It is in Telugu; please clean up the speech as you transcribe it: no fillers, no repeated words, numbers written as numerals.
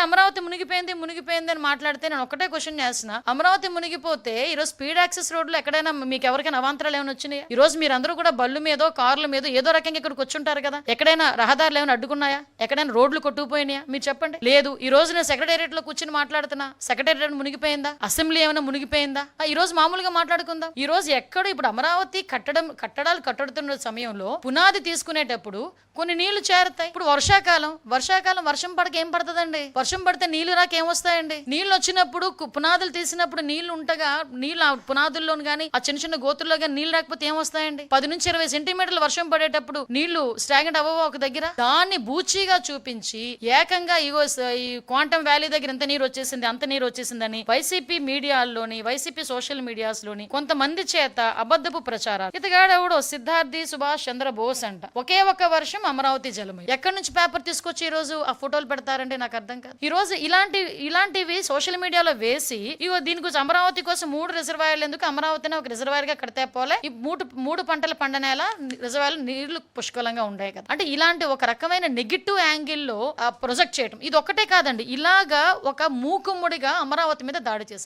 అమరావతి మునిగిపోయింది అని మాట్లాడితే నేను ఒకటే క్వశ్చన్ చేస్తున్నా. అమరావతి మునిగిపోతే ఈరోజు స్పీడ్ యాక్సెస్ రోడ్లు ఎక్కడైనా మీకు ఎవరికైనా అవాంతరాలు ఏమైనా వచ్చినాయి? ఈ రోజు మీరందరూ కూడా బళ్ళు మీదో కార్ల మీద ఏదో రకంగా ఇక్కడికి వచ్చుంటారు కదా. ఎక్కడైనా రహదారులు ఏమైనా అడ్డుకున్నాయా? ఎక్కడైనా రోడ్లు కొట్టుకుపోయినాయా? మీరు చెప్పండి. లేదు. ఈ రోజు నేను సెక్రటేరియట్ లో కూర్చుని మాట్లాడుతున్నా, సెక్రటేరియట్ మునిగిపోయిందా? అసెంబ్లీ ఏమైనా మునిగిపోయిందా? ఈ రోజు మామూలుగా మాట్లాడుకుందాం. ఈ రోజు ఎక్కడ ఇప్పుడు అమరావతి కట్టడాలు కట్టుతున్న సమయంలో పునాది తీసుకునేటప్పుడు కొన్ని నీళ్లు చేరుతాయి. ఇప్పుడు వర్షాకాలం వర్షం పడక ఏం పడుతుందండి? వర్షం పడితే నీళ్లు రాక ఏమొస్తాయండి? నీళ్లు వచ్చినప్పుడు పునాదులు తీసినప్పుడు నీళ్లు ఉంటగా నీళ్లు పునాదుల్లోను గానీ ఆ చిన్న చిన్న గోతుల్లో గానీ నీళ్లు రాకపోతే ఏమొస్తాయండి? 10 నుంచి 20 సెంటీమీటర్లు వర్షం పడేటప్పుడు నీళ్లు స్టాగ్నెంట్ అవ్వవా ఒక దగ్గర? దాన్ని బూచిగా చూపించి ఏకంగా ఈ క్వాంటమ్ వ్యాలీ దగ్గర ఎంత నీరు వచ్చేసింది అంత నీరు వచ్చేసిందని వైసీపీ మీడియాల్లోని వైసీపీ సోషల్ మీడియాస్ లోని కొంతమంది చేత అబద్ధపు ప్రచారాలు. ఇతగాడెవడో సిద్ధార్థి సుభాష్ చంద్ర బోస్ అంట. ఒకే ఒక వర్షం అమరావతి జలమై. ఎక్కడి నుంచి పేపర్ తీసుకొచ్చి ఈ రోజు ఆ ఫోటోలు పెడతారంటే నాకు అర్థం కాదు. ఈ రోజు ఇలాంటివి సోషల్ మీడియాలో వేసి ఇగో దీని గురించి అమరావతి కోసం 3 రిజర్వాయర్లు ఎందుకు, అమరావతిని ఒక రిజర్వాయర్ గా కడితే పోలే, ఈ మూడు పంటల పండనేల రిజర్వాయర్లు నీళ్లు పుష్కలంగా ఉండే కదా. అంటే ఇలాంటి ఒక రకమైన నెగిటివ్ యాంగిల్లో ప్రొజెక్ట్ చేయడం ఇది ఒక్కటే కాదండి. ఇలాగా ఒక మూకుమ్ముడిగా అమరావతి మీద దాడి చేశారు.